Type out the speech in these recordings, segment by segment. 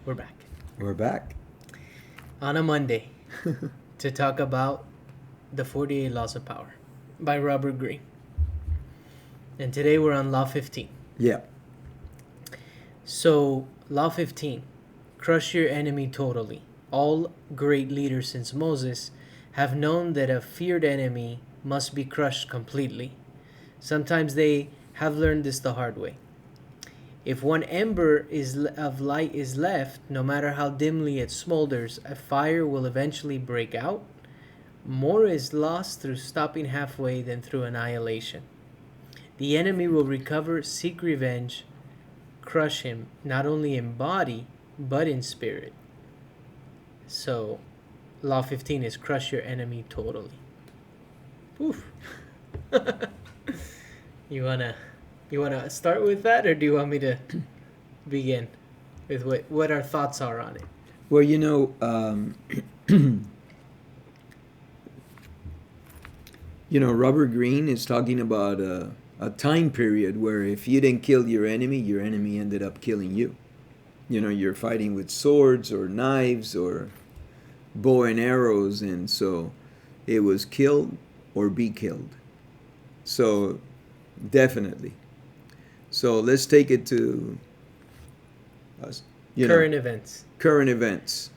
We're back We're back. on a Monday to talk about The 48 Laws of Power by Robert Greene. And today we're on Law 15. Yeah. So, Law 15, crush your enemy totally. All great leaders since Moses have known that a feared enemy must be crushed completely. Sometimes they have learned this the hard way. If one ember of light is left, no matter how dimly it smolders, a fire will eventually break out. More is lost through stopping halfway than through annihilation. The enemy will recover, seek revenge, crush him, not only in body, but in spirit. So, Law 15 is crush your enemy totally. Oof. You wanna start with that, or do you want me to begin with what our thoughts are on it? Well, Robert Greene is talking about a time period where if you didn't kill your enemy ended up killing you. You're fighting with swords or knives or bow and arrows, and so it was kill or be killed. So, definitely. So let's take it to Current events. current events.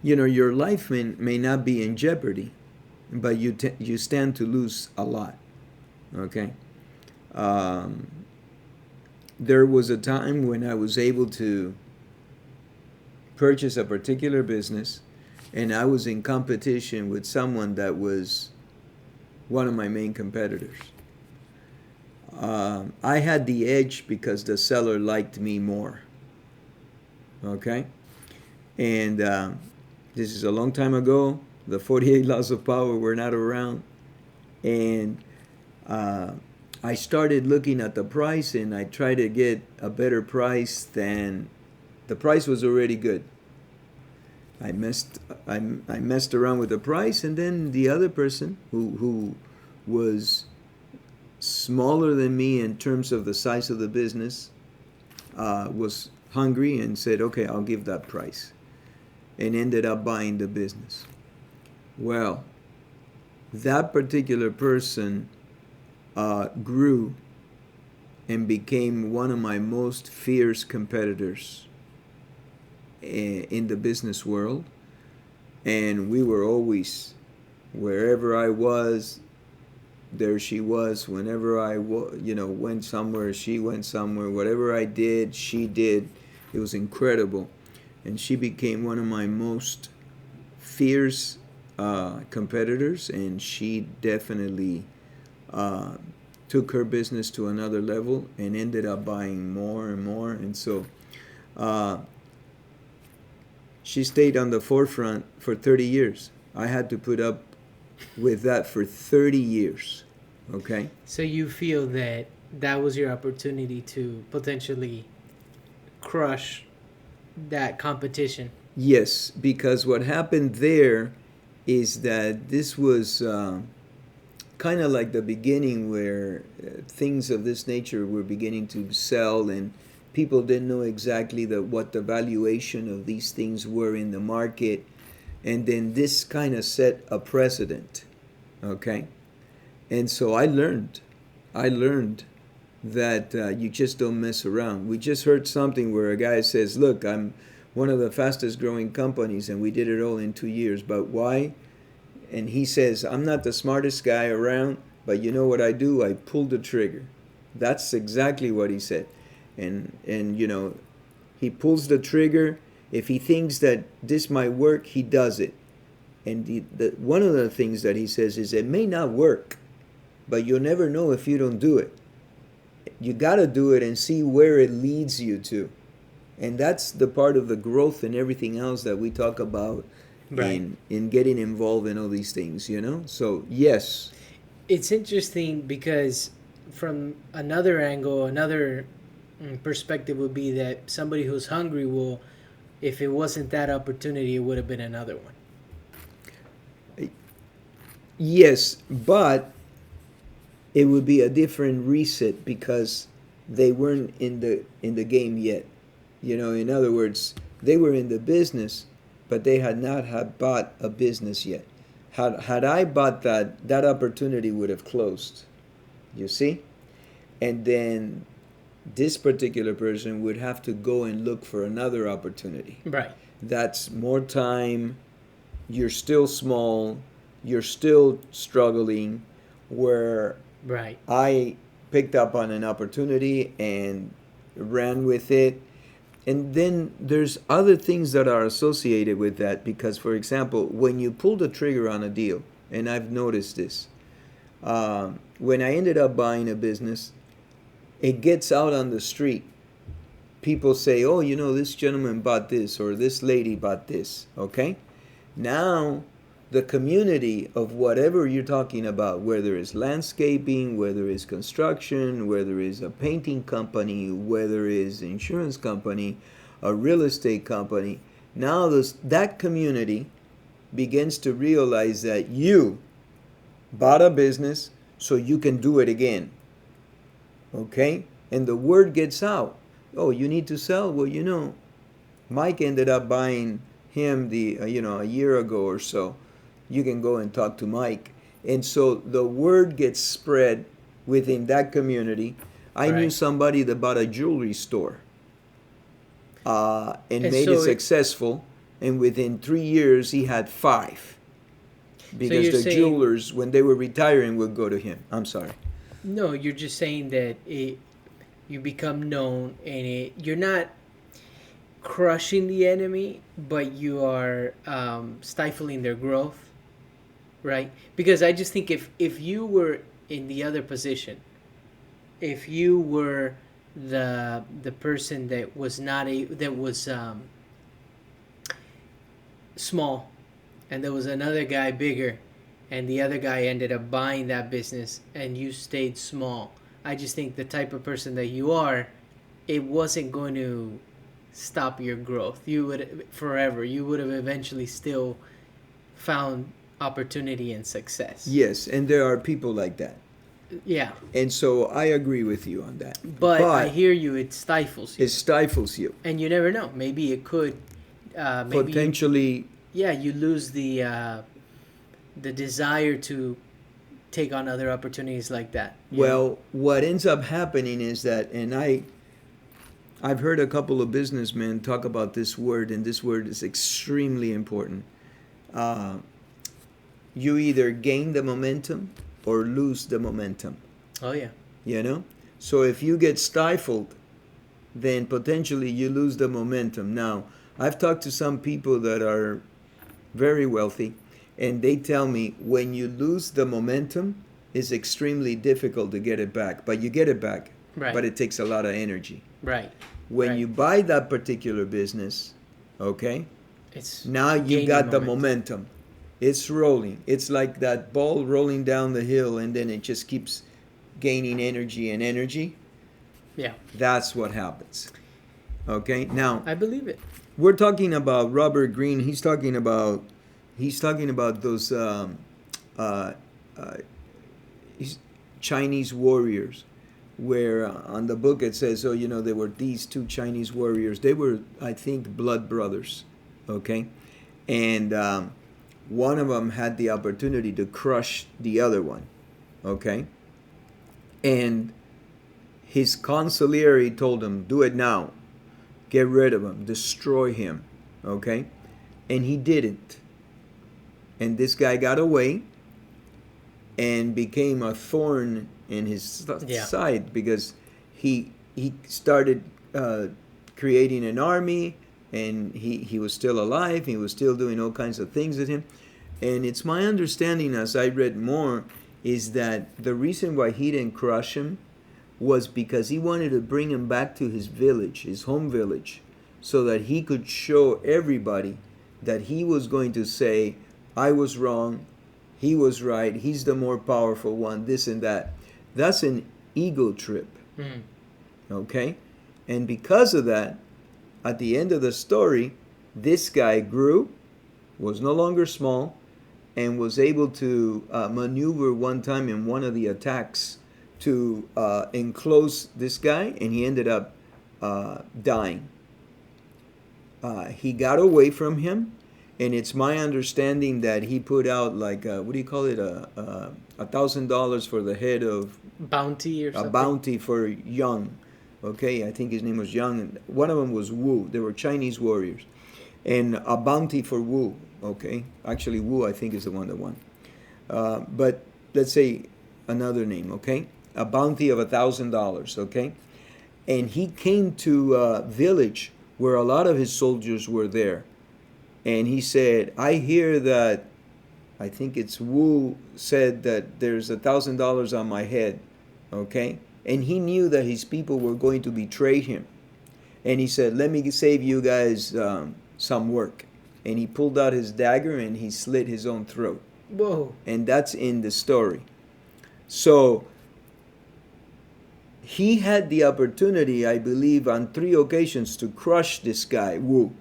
Your life may not be in jeopardy, but you stand to lose a lot. Okay. There was a time when I was able to purchase a particular business, and I was in competition with someone that was one of my main competitors. I had the edge because the seller liked me more. Okay? And this is a long time ago. The 48 Laws of Power were not around. And I started looking at the price, and I tried to get a better price than the price was already good. I messed around with the price, and then the other person who was smaller than me in terms of the size of the business was hungry and said, okay, I'll give that price, and ended up buying the business. Well, that particular person grew and became one of my most fierce competitors in the business world. And we were always, wherever I was, there she was. Whenever I went somewhere, she went somewhere. Whatever I did, she did. It was incredible. And she became one of my most fierce competitors, and she definitely took her business to another level and ended up buying more and more. And so she stayed on the forefront for 30 years. I had to put up with that for 30 years. Okay? So you feel that that was your opportunity to potentially crush that competition? Yes, because what happened there is that this was kind of like the beginning where things of this nature were beginning to sell, and people didn't know exactly what the valuation of these things were in the market. And then this kind of set a precedent. Okay? And so I learned that you just don't mess around. We just heard something where a guy says, look, I'm one of the fastest growing companies, and we did it all in 2 years. But why? And he says, I'm not the smartest guy around, but you know what I do? I pull the trigger. That's exactly what he said. And he pulls the trigger. If he thinks that this might work, he does it. And one of the things that he says is it may not work, but you'll never know if you don't do it. You got to do it and see where it leads you to. And that's the part of the growth and everything else that we talk about in getting involved in all these things, So, yes. It's interesting because from another angle, another perspective would be that somebody who's hungry will, if it wasn't that opportunity, it would have been another one. Yes, but it would be a different reset because they weren't in the game yet. In other words, they were in the business, but they had not had bought a business yet. Had I bought that, that opportunity would have closed. You see? And then this particular person would have to go and look for another opportunity. Right. That's more time. You're still small. You're still struggling. Where Right. I picked up on an opportunity and ran with it. And then there's other things that are associated with that because, for example, when you pull the trigger on a deal, and I've noticed this, when I ended up buying a business, it gets out on the street. People say, oh, this gentleman bought this or this lady bought this, okay? Now, the community of whatever you're talking about, whether it's landscaping, whether it's construction, whether it's a painting company, whether it's an insurance company, a real estate company, now that community begins to realize that you bought a business so you can do it again. Okay? And the word gets out. Oh, you need to sell? Well, Mike ended up buying him a year ago or so. You can go and talk to Mike. And so the word gets spread within that community. I knew somebody that bought a jewelry store and made it successful. And within 3 years, he had 5. Because the jewelers, when they were retiring, would go to him. I'm sorry. No, you're just saying that you become known and you're not crushing the enemy, but you are stifling their growth. Right? Because I just think if you were in the other position, if you were the person that was small, and there was another guy bigger, and the other guy ended up buying that business, and you stayed small, I just think the type of person that you are, it wasn't going to stop your growth. You would have eventually still found opportunity and success. Yes, and there are people like that. Yeah. And so I agree with you on that. But I hear you, it stifles you. It stifles you. And you never know. Maybe it could potentially. You lose the desire to take on other opportunities like that. Well, what ends up happening is that, and I've heard a couple of businessmen talk about this word, and this word is extremely important. You either gain the momentum or lose the momentum. Oh, yeah. So if you get stifled, then potentially you lose the momentum. Now, I've talked to some people that are very wealthy, and they tell me when you lose the momentum, it's extremely difficult to get it back. But you get it back, but it takes a lot of energy. Right. When you buy that particular business, okay, now you got the momentum. It's rolling. It's like that ball rolling down the hill, and then it just keeps gaining energy and energy. Yeah. That's what happens. Okay? Now, I believe it. We're talking about Robert Greene. He's talking about those Chinese warriors, where on the book it says, there were these 2 Chinese warriors. They were, I think, blood brothers. Okay? And one of them had the opportunity to crush the other one, okay? And his consigliere told him, do it now. Get rid of him. Destroy him, okay? And he didn't. And this guy got away and became a thorn in his side because he started creating an army. And he was still alive. He was still doing all kinds of things with him. And it's my understanding, as I read more, is that the reason why he didn't crush him was because he wanted to bring him back to his village, his home village, so that he could show everybody that he was going to say, I was wrong, he was right, he's the more powerful one, this and that. That's an ego trip. Okay? And because of that, at the end of the story, this guy grew, was no longer small, and was able to maneuver one time in one of the attacks to enclose this guy, and he ended up dying. he got away from him, and it's my understanding that he put out like what do you call it, $1,000 for the head of Bounty or a something. bounty for Young. Okay, I think his name was Young, and one of them was Wu. They were Chinese warriors, and a bounty for Wu. Okay, actually Wu I think is the one that won. But let's say another name. Okay, a bounty of $1,000. Okay, and he came to a village where a lot of his soldiers were there, and he said, "I hear that." I think it's Wu said that there's $1,000 on my head. Okay, and he knew that his people were going to betray him, and he said, "Let me save you guys some work." And he pulled out his dagger and he slit his own throat. Whoa. And that's in the story. So he had the opportunity, I believe, on 3 occasions to crush this guy, Wu,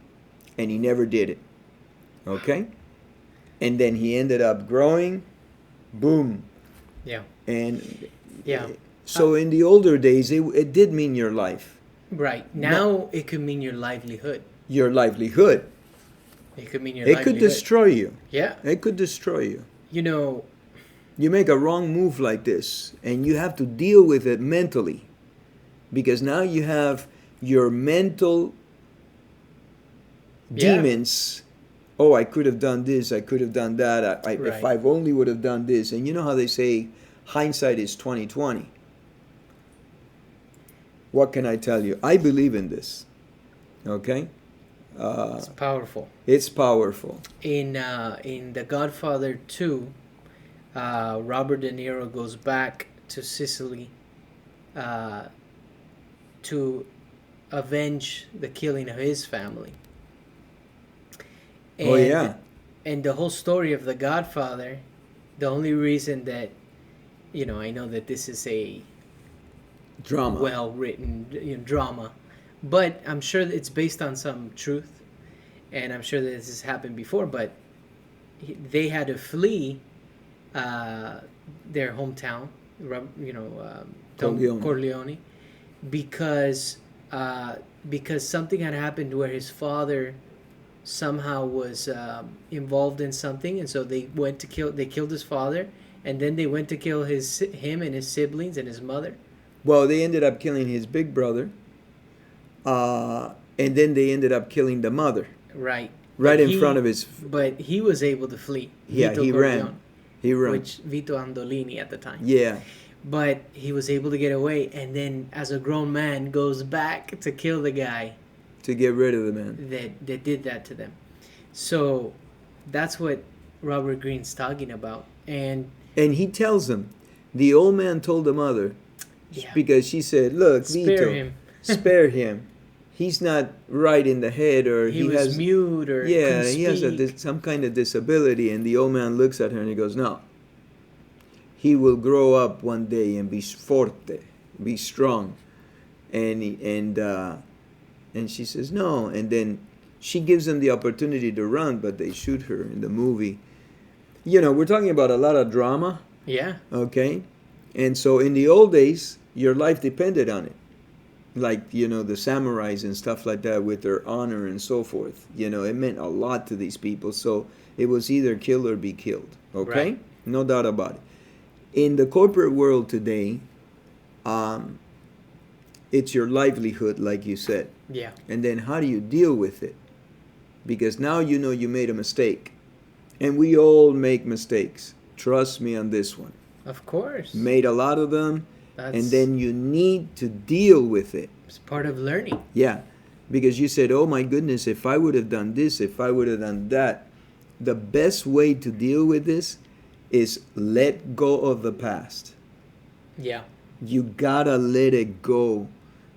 and he never did it. Okay? And then he ended up growing, boom. Yeah. And Yeah. so in the older days, it did mean your life. Right. Now it could mean your livelihood. Your livelihood. It could mean your It livelihood. could destroy you. Yeah. It could destroy you. You know, You make a wrong move like this, and you have to deal with it mentally. Because now you have your mental Yeah. demons. Oh, I could have done this, I could have done that. If Right. I only would have done this. And you know how they say hindsight is 20/20. What can I tell you? I believe in this. Okay? it's powerful. It's powerful. In The Godfather 2, Robert De Niro goes back to Sicily to avenge the killing of his family. Oh, yeah. And the whole story of The Godfather, the only reason that, I know that this is a Drama. well-written drama, but I'm sure that it's based on some truth, and I'm sure that this has happened before, but they had to flee their hometown, Corleone, because something had happened where his father somehow was involved in something, and so they killed his father, and then they went to kill him and his siblings and his mother. Well, they ended up killing his big brother, and then they ended up killing the mother. Right. Right in front of his... But he was able to flee. Yeah, Vito he Corleone, ran. He ran. Which Vito Andolini at the time. Yeah. But he was able to get away, and then as a grown man goes back to kill the guy To get rid of the man. that did that to them. So that's what Robert Greene's talking about. And he tells him, the old man told the mother, because she said, "Look, spare Vito, him. spare him. He's not right in the head, or He was has mute, or yeah, couldn't he has speak. some kind of disability." And the old man looks at her and he goes, "No. He will grow up one day and be forte, be strong." And she says, "No." And then she gives them the opportunity to run, but they shoot her in the movie. We're talking about a lot of drama. Yeah. Okay? And so in the old days, your life depended on it. Like, the samurais and stuff like that with their honor and so forth. It meant a lot to these people. So it was either kill or be killed. Okay? Right. No doubt about it. In the corporate world today, it's your livelihood, like you said. Yeah. And then how do you deal with it? Because now you made a mistake. And we all make mistakes. Trust me on this one. Of course. Made a lot of them. That's, And then you need to deal with it. it's part of learning. Yeah. Because you said, "Oh my goodness, if I would have done this, if I would have done that." The best way to deal with this is let go of the past. Yeah. You gotta let it go.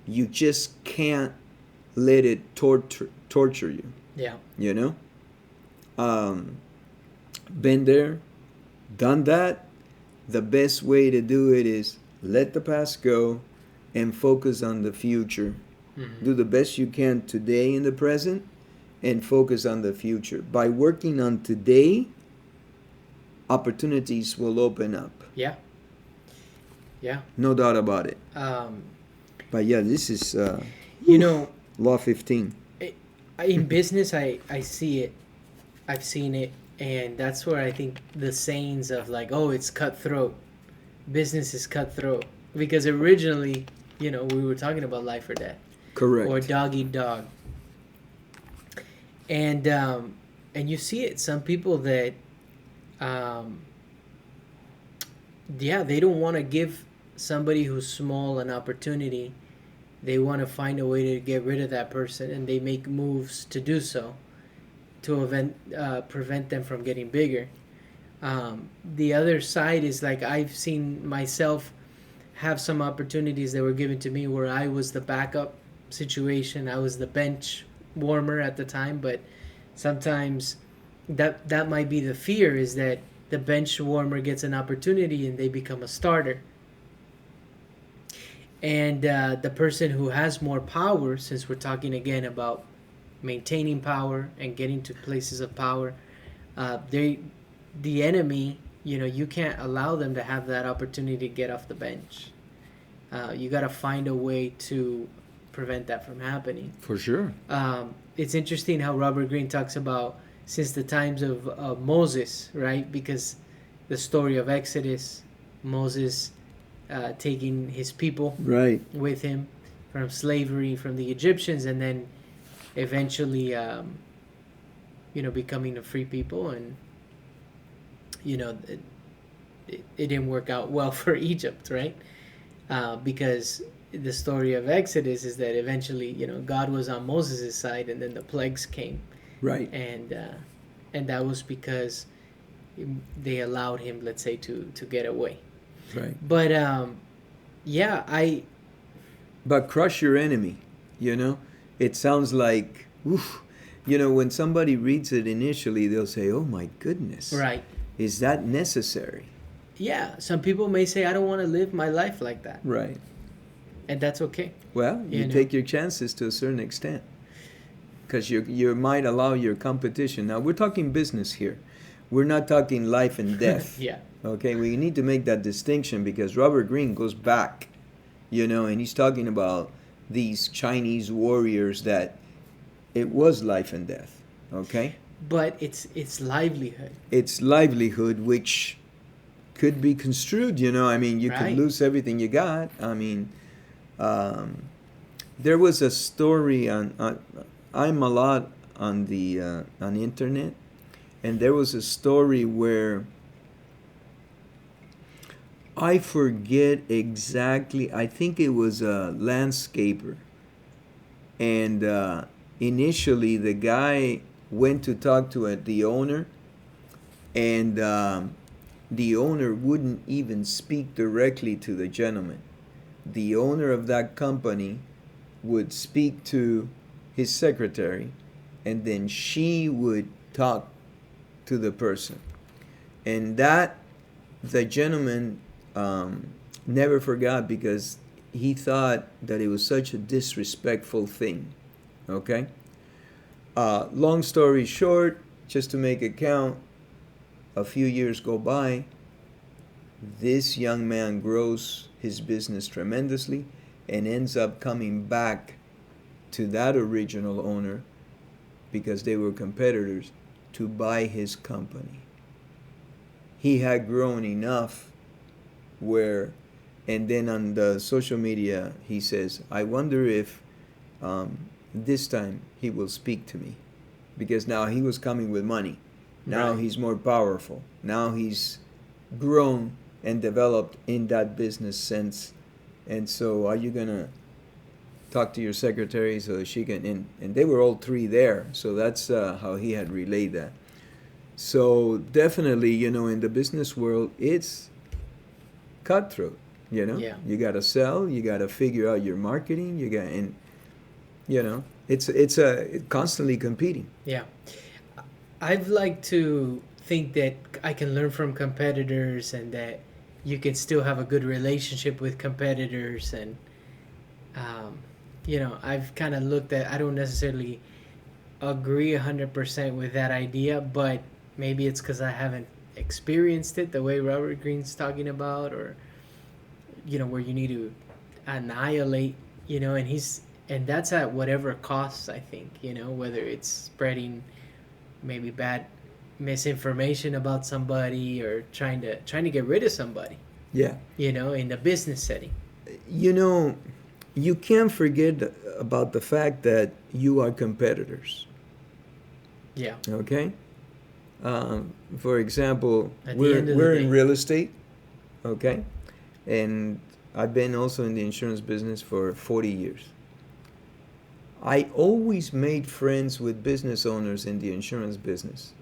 You just can't let it torture you. Yeah. Been there, done that. The best way to do it is let the past go and focus on the future. Mm-hmm. Do the best you can today in the present and focus on the future. By working on today, opportunities will open up. Yeah. Yeah. No doubt about it. But yeah, this is Law 15. In business, I see it. I've seen it, and that's where I think the sayings of like, oh, it's cutthroat. Business is cutthroat because originally, we were talking about life or death or Correct. dog eat dog, and you see it. Some people that, um, yeah, they don't want to give somebody who's small an opportunity. They want to find a way to get rid of that person, and they make moves to do so to prevent them from getting bigger. The other side is like I've seen myself have some opportunities that were given to me where I was the backup situation. I was the bench warmer at the time, but sometimes that might be the fear is that the bench warmer gets an opportunity and they become a starter. And the person who has more power, since we're talking again about maintaining power and getting to places of power, they the enemy, you can't allow them to have that opportunity to get off the bench. You got to find a way to prevent that from happening. For sure. It's interesting how Robert Greene talks about since the times of Moses, right? Because the story of Exodus, Moses taking his people Right. with him from slavery from the Egyptians, and then eventually, becoming a free people, and it didn't work out well for Egypt, right? Because the story of Exodus is that eventually, God was on Moses' side, and then the plagues came, Right. and that was because they allowed him, let's say, to get away. Right. But yeah, But crush your enemy, It sounds like, oof. When somebody reads it initially, they'll say, oh my goodness. right. Is that necessary? Yeah, some people may say, I don't want to live my life like that, Right. and that's okay. Well, you take your chances to a certain extent. Because you might allow your competition. Now, we're talking business here. We're not talking life and death. Yeah. Okay, we need to make that distinction because Robert Greene goes back, and he's talking about these Chinese warriors that it was life and death. Okay? But it's livelihood. It's livelihood, which could be construed, I mean, you could Right. lose everything you got. I mean, there was a story I'm a lot on the internet, and there was a story where I forget exactly. I think it was a landscaper, and initially the guy went to talk to the owner, and the owner wouldn't even speak directly to the gentleman. The owner of that company would speak to his secretary, and then she would talk to the person. And that the gentleman never forgot because he thought that it was such a disrespectful thing. Okay? Long story short, just to make it count, a few years go by. This young man grows his business tremendously and ends up coming back to that original owner because they were competitors to buy his company. He had grown enough where, and then on the social media he says, I wonder if this time he will speak to me, because now he was coming with money. Now Right. he's more powerful. Now he's grown and developed in that business sense. And so are you going to talk to your secretary so she can, and they were all three there. So that's how he had relayed that. So definitely, in the business world, it's cutthroat, Yeah. You got to sell, you got to figure out your marketing, it's constantly competing. Yeah. I've liked to think that I can learn from competitors and that you can still have a good relationship with competitors. And, I've kind of looked at, I don't necessarily agree 100% with that idea, but maybe it's because I haven't experienced it the way Robert Greene's talking about, or, where you need to annihilate, and and that's at whatever costs, I think, whether it's spreading maybe bad misinformation about somebody or trying to get rid of somebody, Yeah. in the business setting. You know, you can't forget about the fact that you are competitors. Yeah. Okay. For example, At the we're end of the we're in day. real estate. Okay, and I've been also in the insurance business for 40 years. I always made friends with business owners in the insurance business.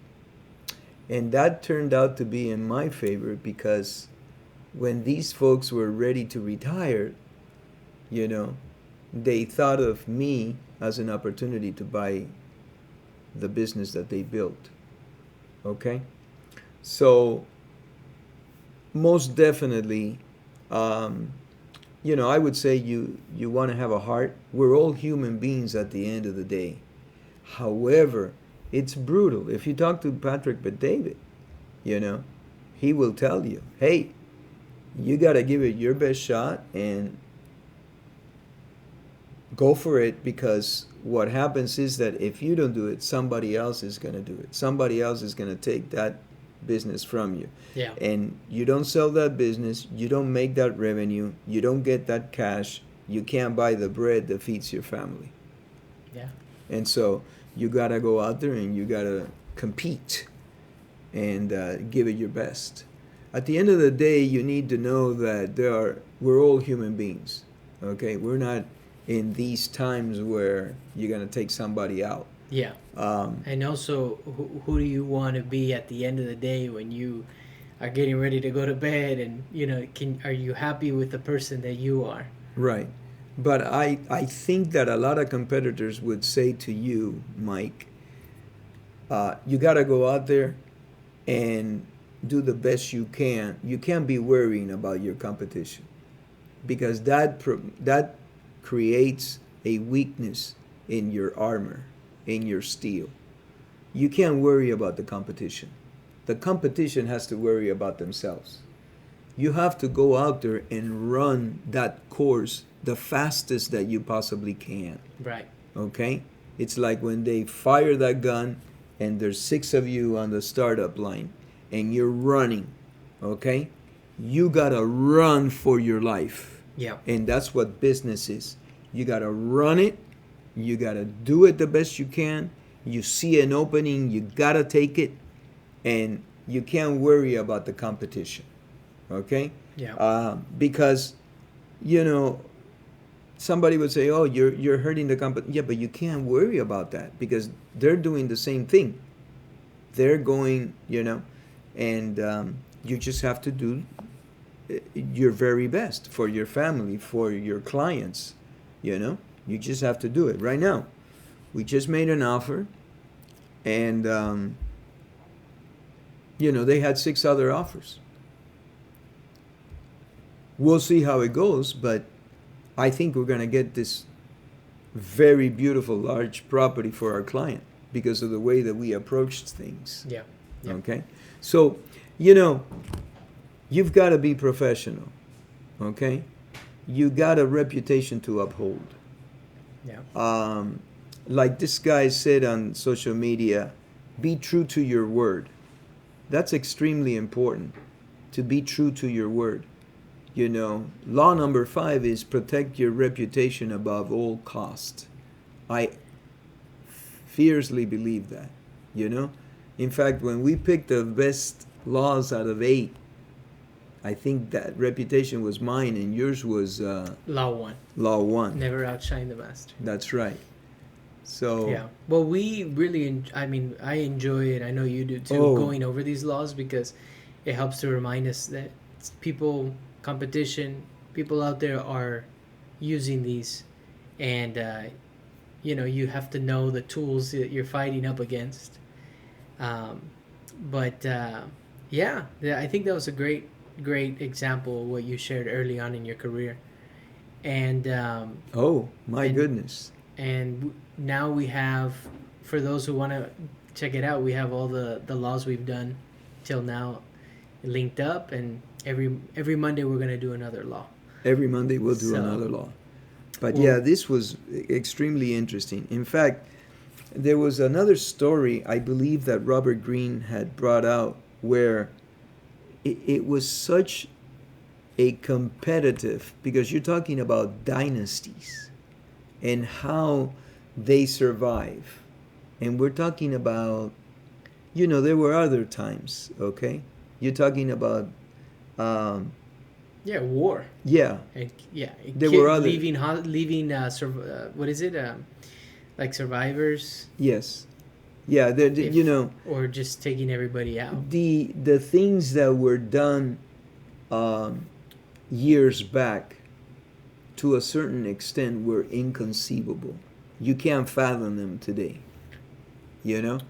And that turned out to be in my favor because when these folks were ready to retire, you know, they thought of me as an opportunity to buy the business that they built. Okay? So, most definitely, um, I would say you want to have a heart. We're all human beings at the end of the day. However, it's brutal. If you talk to Patrick but David, you know, he will tell you, hey, you got to give it your best shot and go for it, because what happens is that if you don't do it, somebody else is going to do it. Somebody else is going to take that business from you. Yeah. And you don't sell that business, you don't make that revenue, you don't get that cash, you can't buy the bread that feeds your family. Yeah. And so you got to go out there and you got to compete and give it your best. At the end of the day, you need to know that we're all human beings. Okay, we're not in these times where you're gonna take somebody out. Yeah. And also, who do you want to be at the end of the day when you are getting ready to go to bed? And are you happy with the person that you are? Right. But I think that a lot of competitors would say to you, Mike, you got to go out there and do the best you can. You can't be worrying about your competition, because that creates a weakness in your armor, in your steel. You can't worry about the competition. The competition has to worry about themselves. You have to go out there and run that course the fastest that you possibly can. Right. Okay? It's like when they fire that gun and there's 6 of you on the startup line and you're running. Okay? You gotta run for your life. Yeah. And that's what business is. You gotta run it. You gotta do it the best you can. You see an opening, you gotta take it. And you can't worry about the competition. Okay? Yeah. Because, somebody would say, "Oh, you're hurting the company." Yeah, but you can't worry about that because they're doing the same thing. They're going, and you just have to do your very best for your family, for your clients. You just have to do it. Right now, we just made an offer, and they had 6 other offers. We'll see how it goes, but I think we're going to get this very beautiful large property for our client because of the way that we approached things. Yeah. Yeah. Okay? So, you've got to be professional. Okay? You got a reputation to uphold. Yeah. Like this guy said on social media, be true to your word. That's extremely important, to be true to your word. Law number 5 is protect your reputation above all cost. I fiercely believe that. In fact, when we picked the best laws out of 8, I think that reputation was mine and yours was Law 1. Law 1. Never outshine the master. That's right. So yeah. Well, we really, I enjoy it. I know you do too, going over these laws because it helps to remind us that competition, people out there are using these, and you have to know the tools that you're fighting up against. But yeah, I think that was a great example of what you shared early on in your career, and goodness. And now we have, for those who want to check it out, we have all the laws we've done till now linked up, and every Monday we're going to do another law. Every Monday we'll do another law. But Well, yeah, this was extremely interesting. In fact, there was another story I believe that Robert Greene had brought out where it was such a competitive, because you're talking about dynasties and how they survive. And we're talking about, there were other times, okay? You're talking about, um, yeah, war. yeah, And yeah, there were other, leaving what is it? Like survivors, yes. Yeah, if or just taking everybody out. the things that were done um, years back to a certain extent were inconceivable. You can't fathom them today, you know?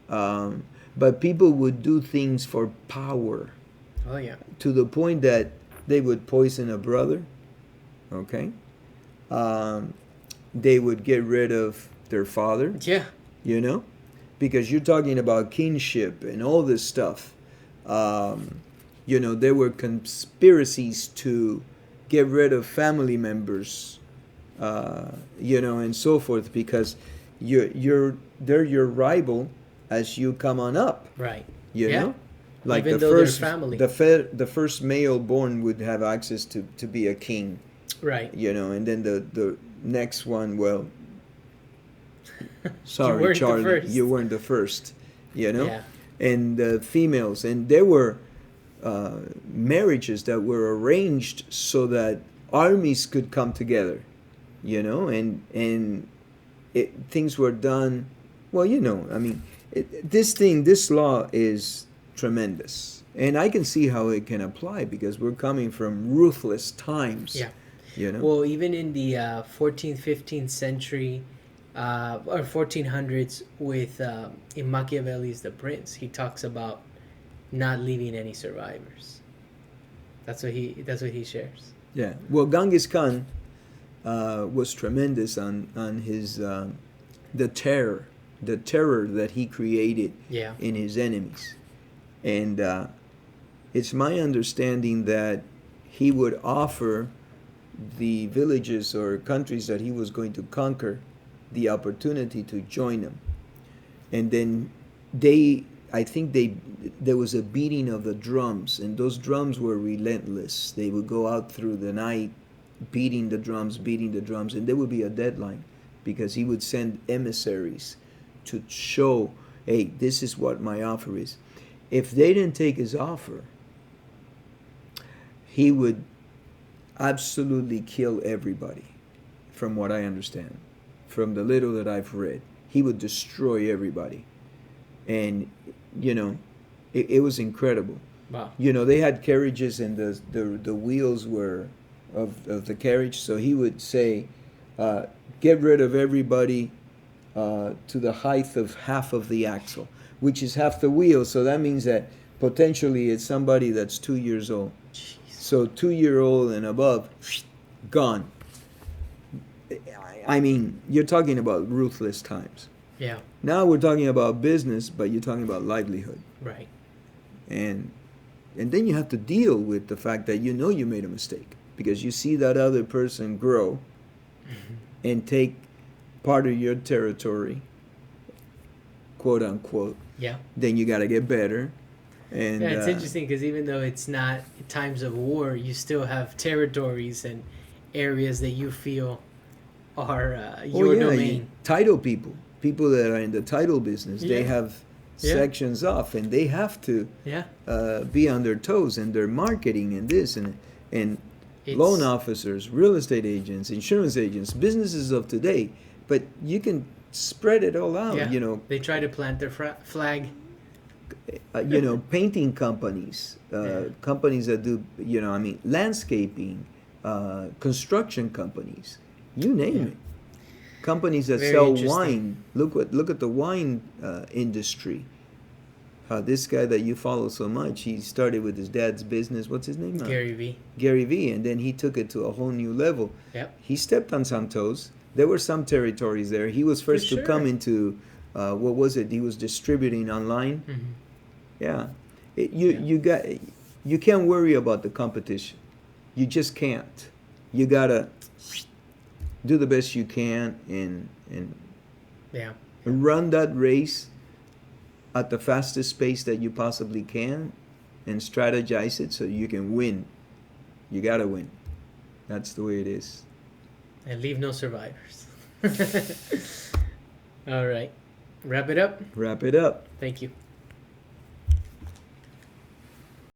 Um, but people would do things for power Oh yeah. to the point that they would poison a brother, okay? Um, they would get rid of their father, Yeah. you know? Because you're talking about kinship and all this stuff. There were conspiracies to get rid of family members, and so forth, because they're your rival as you come on up. Right. You Yeah. know, like Even though they're family. the first male born would have access to be a king. Right. And then the next one, well, You sorry, weren't the Charlie, first. you weren't the first. Yeah. And the females, and there were marriages that were arranged so that armies could come together, and things were done. Well, I mean, this law is tremendous, and I can see how it can apply because we're coming from ruthless times. Yeah. You know. Well, even in the 14th, 15th century, or 1400s, with in Machiavelli's The Prince, he talks about not leaving any survivors. That's what he shares. Yeah. Well, Genghis Khan was tremendous on his the terror that he created Yeah. in his enemies, and it's my understanding that he would offer the villages or countries that he was going to conquer the opportunity to join him, and then I think there was a beating of the drums, and those drums were relentless. They would go out through the night beating the drums, and there would be a deadline because he would send emissaries to show, hey, this is what my offer is. If they didn't take his offer, he would absolutely kill everybody, from what I understand. From the little that I've read, he would destroy everybody. And, it was incredible. Wow. They had carriages, and the wheels were of the carriage. So he would say, get rid of everybody to the height of half of the axle, which is half the wheel. So that means that potentially it's somebody that's 2 years old. Jeez. So 2-year-old and above, gone. I mean, you're talking about ruthless times. Yeah. Now we're talking about business, but you're talking about livelihood. Right. And then you have to deal with the fact that you made a mistake because you see that other person grow and take part of your territory, quote unquote. Yeah. Then you got to get better. And yeah, it's interesting because even though it's not times of war, you still have territories and areas that you feel are your domain. Title people that are in the title business, they have sections off, and they have to be on their toes, and their marketing and this and loan officers, real estate agents, insurance agents, businesses of today. But you can spread it all out. Yeah. They try to plant their flag. Painting companies, companies that do, landscaping, construction companies, you name it. Companies that sell wine. Look at the wine industry. This guy that you follow so much, he started with his dad's business. What's his name? Gary V. Gary V. And then he took it to a whole new level. Yep. He stepped on some toes. There were some territories there. He was first to come into, what was it? He was distributing online. Mm-hmm. Yeah. You can't worry about the competition. You just can't. You gotta do the best you can and Yeah. run that race at the fastest pace that you possibly can and strategize it so you can win. You gotta win. That's the way it is. And leave no survivors. All right. Wrap it up. Wrap it up. Thank you.